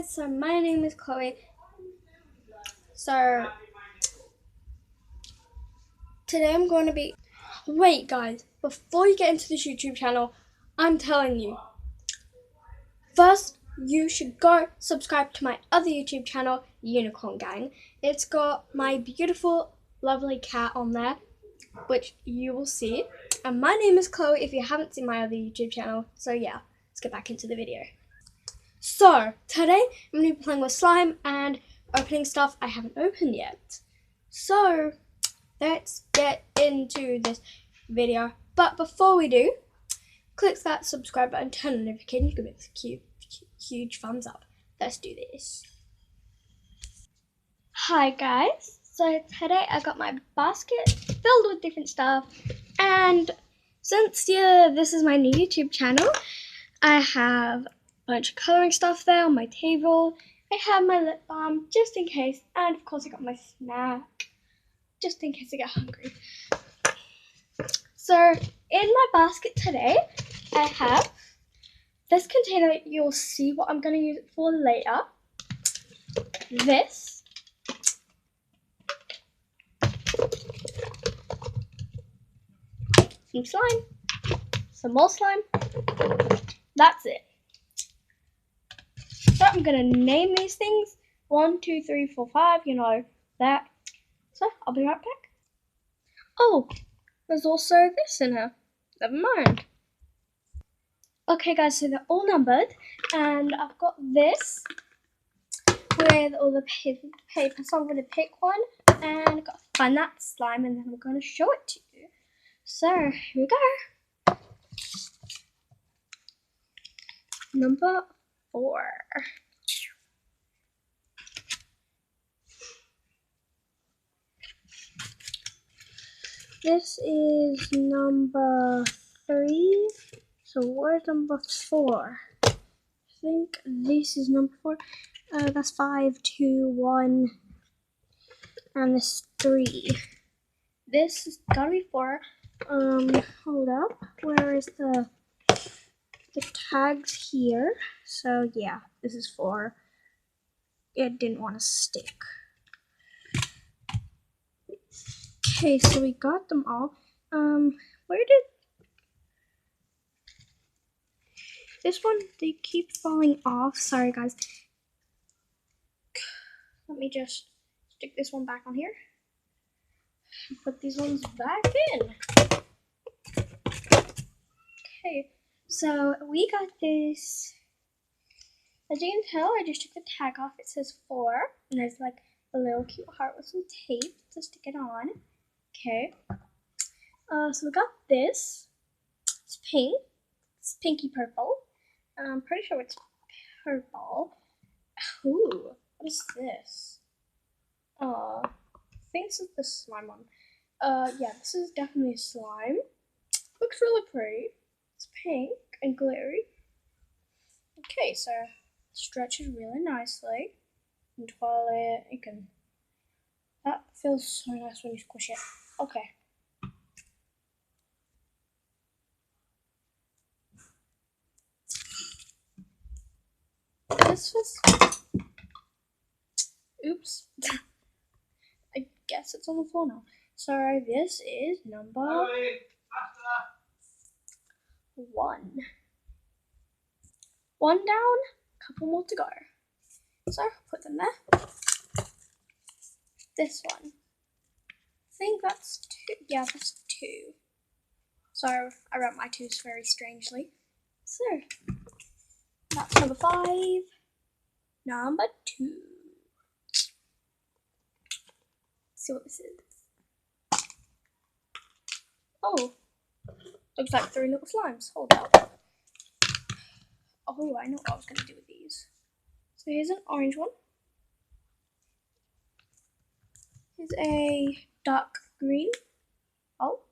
guys, so my name is Chloe. So today I'm going to be... Wait guys, before you get into this YouTube channel, I'm telling you. First, you should go subscribe to my other YouTube channel, Unicorn Gang. It's got my beautiful, lovely cat on there, which you will see. And my name is Chloe if you haven't seen my other YouTube channel. So yeah, let's get back into the video. So, today I'm going to be playing with slime and opening stuff I haven't opened yet. So, let's get into this video. But before we do, click that subscribe button, turn on notifications, give it a huge thumbs up. Let's do this. Hi guys, so today I got my basket filled with different stuff, and since this is my new YouTube channel, I have bunch of colouring stuff there on my table. I have my lip balm just in case, and of course I got my snack just in case I get hungry. So in my basket today I have this container that you'll see what I'm going to use it for later. This. Some slime. Some more slime. That's it. So I'm going to name these things 1, 2, 3, 4, 5, you know, that. So I'll be right back. Oh, there's also this in here. Never mind. Okay guys, so they're all numbered, and I've got this with all the paper, so I'm going to pick one, and I've got to find that slime, and then I'm going to show it to you. So, here we go. Number 4. This is number 3. So where's number 4? I think this is number 4. That's 5, 2, 1, and this 3. This has gotta be 4. Hold up. Where is the tags here? So yeah, this is 4. It didn't want to stick. Okay, so we got them all. Where did this one? They keep falling off. Sorry, guys. Let me just stick this one back on here. Put these ones back in. Okay, so we got this. As you can tell, I just took the tag off. It says 4, and there's like a little cute heart with some tape to stick it on. Okay. So we got this. It's pink. It's pinky purple. I'm pretty sure it's purple. Ooh, what is this? I think this is the slime one. Yeah, this is definitely slime. Looks really pretty. It's pink and glittery. Okay, so it stretches really nicely. And twirl it. You can. That feels so nice when you squish it. Okay. This was. Oops. I guess it's on the floor now. So this is number 1. 1 down, couple more to go. So put them there. This one. I think that's 2. Yeah, that's 2. So I wrote my 2s very strangely. So that's number 5. Number 2. Let's see what this is. Oh, looks like 3 little slimes. Hold up. Oh, I know what I was going to do with these. So here's an orange one. Here's a dark green. Oh.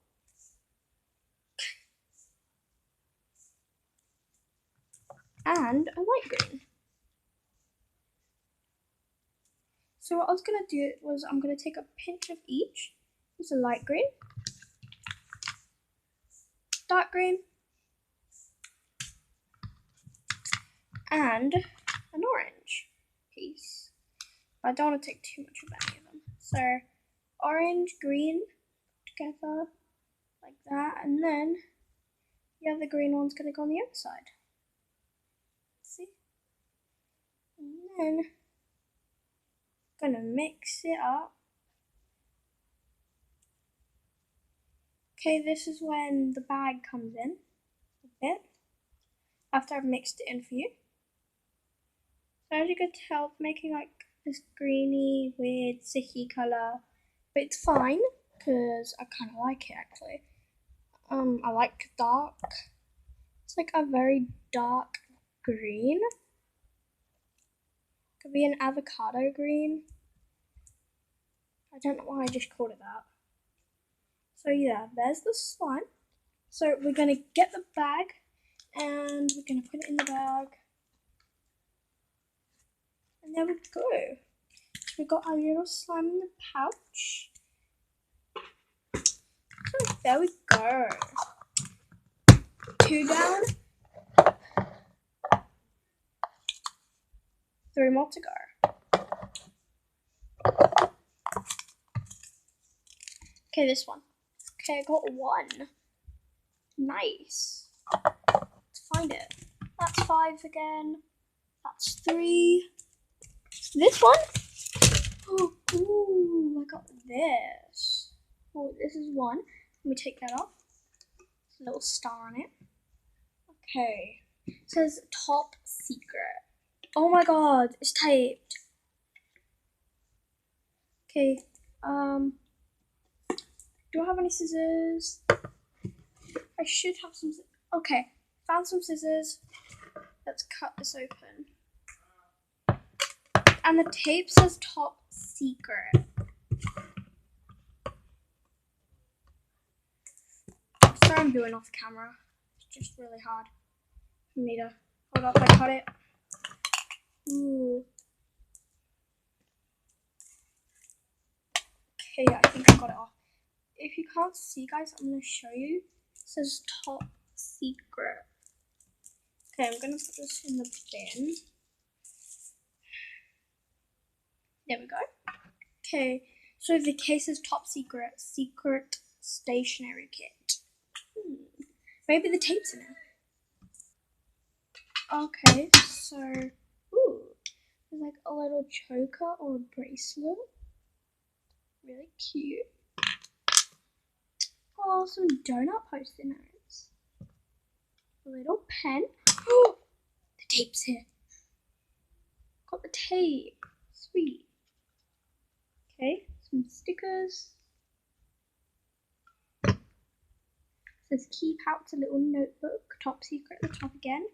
And a light green. So what I was going to do was I'm going to take a pinch of each. Here's a light green. Dark green. And an orange. I don't want to take too much of any of them. So orange, green together like that, and then the other green one's gonna go on the other side. See? And then gonna mix it up. Okay, this is when the bag comes in a bit after I've mixed it in for you. So as you can tell, it's making like this greeny, weird, sticky colour, but it's fine because I kind of like it actually. I like dark. It's like a very dark green. Could be an avocado green. I don't know why I just called it that. So yeah, there's the slime. So we're gonna get the bag and we're gonna put it in the bag. And there we go. We got our little slime in the pouch. So there we go. 2 down. 3 more to go. Okay, this one. Okay, I got 1. Nice. Let's find it. That's 5 again. That's 3. This one? Oh, ooh, I got this. Oh, this is 1. Let me take that off. There's a little star on it. Okay. It says top secret. Oh my god, it's taped. Okay, do I have any scissors? I should have some. Okay, found some scissors. Let's cut this open. And the tape says top secret. Sorry, I'm doing off camera. It's just really hard for me to hold up. I cut it. Ooh. Okay, yeah, I think I got it off. If you can't see, guys, I'm going to show you. It says top secret. Okay, I'm going to put this in the bin. There we go. Okay, so the case is top secret stationery kit. Maybe the tape's in it. Okay, so, ooh, there's like a little choker or a bracelet. Really cute. Oh, some donut post-it notes. A little pen. Oh, the tape's here. Got the tape. Sweet. Okay, some stickers. It says keep out a little notebook. Top secret at the top again.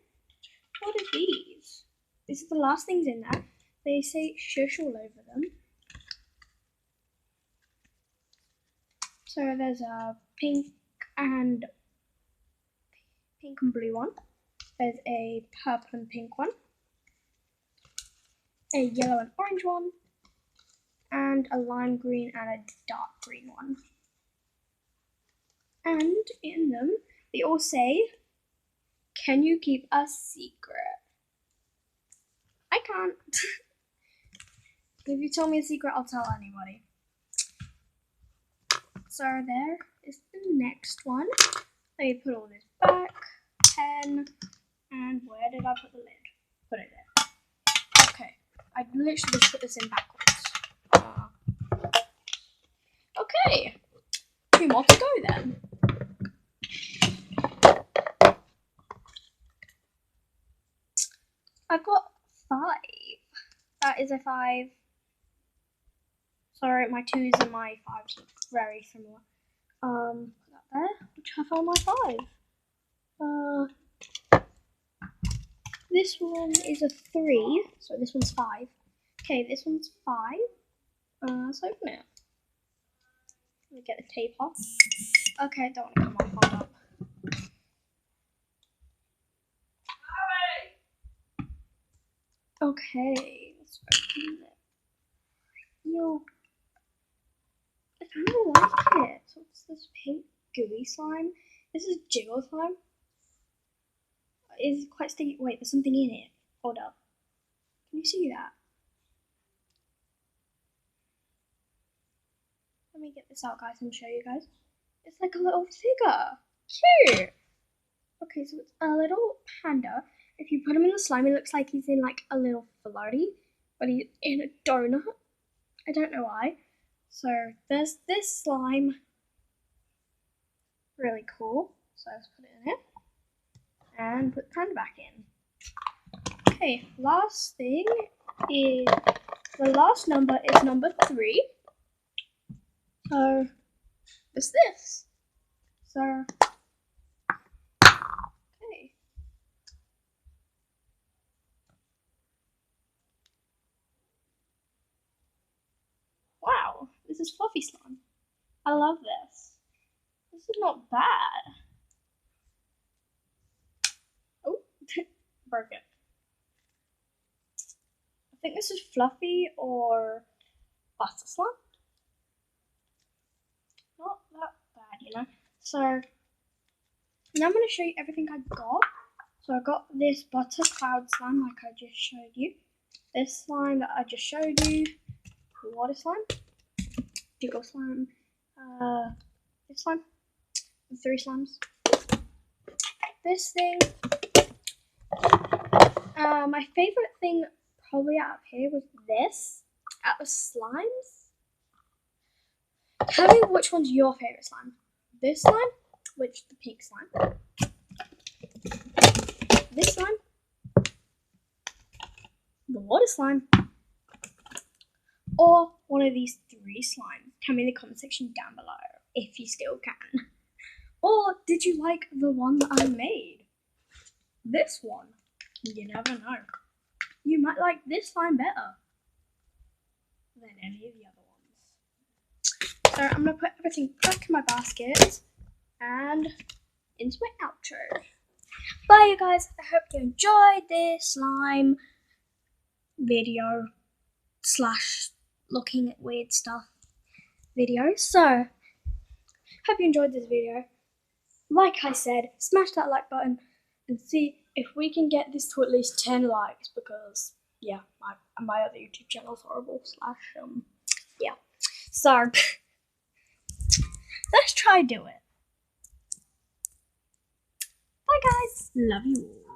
What are these? This is the last things in there. They say shush all over them. So there's a pink and blue one. There's a purple and pink one. A yellow and orange one. And a lime green and a dark green one. And in them, they all say, can you keep a secret? I can't. If you tell me a secret, I'll tell anybody. So there is the next one. Let me put all this back. Pen. And where did I put the lid? Put it there. Okay. I literally just put this in backwards. Okay. 2 more to go then. I've got 5. That is a 5. Sorry, my 2s and my 5s look very similar. Put that there. Which I found my 5. This one is a 3, so this one's 5. Okay, this one's 5. Let's open it. Let me get the tape off. Okay, don't want to come off. Hold up. Okay, let's open it. Yo, I kind of like it. So it's this pink gooey slime. This is jiggle slime. It's quite sticky. Wait, there's something in it. Hold up. Can you see that? let me get this out, guys, and show you guys. It's like a little figure. Cute. Okay, so it's a little panda. If you put him in the slime, it looks like he's in like a little floaty, but he's in a donut. I don't know why. So there's this slime. Really cool. So let's put it in it. And put the panda back in. Okay, last thing is, the last number is number 3. So it's this. So, okay. Wow, this is fluffy slime. I love this. This is not bad. Oh, broke it. I think this is fluffy or butter slime. Not that bad, you know. So now I'm going to show you everything I got. So I got this butter cloud slime like I just showed you. This slime that I just showed you. Water slime. Jiggle slime. This slime. 3 slimes. This thing. My favorite thing probably out of here was this. Out of slimes. Tell me which one's your favorite slime. This slime, which the pink slime. This slime. The water slime. Or one of these 3 slimes. Tell me in the comment section down below if you still can. Or did you like the one that I made? This one. You never know. You might like this slime better than any of the other ones. So I'm going to put everything back in my basket and into my outro. Bye, you guys. I hope you enjoyed this slime video / looking at weird stuff video. So, hope you enjoyed this video. Like I said, smash that like button and see if we can get this to at least 10 likes because, yeah, my other YouTube channel is horrible / yeah. So, let's try do it. Bye, guys. Love you all.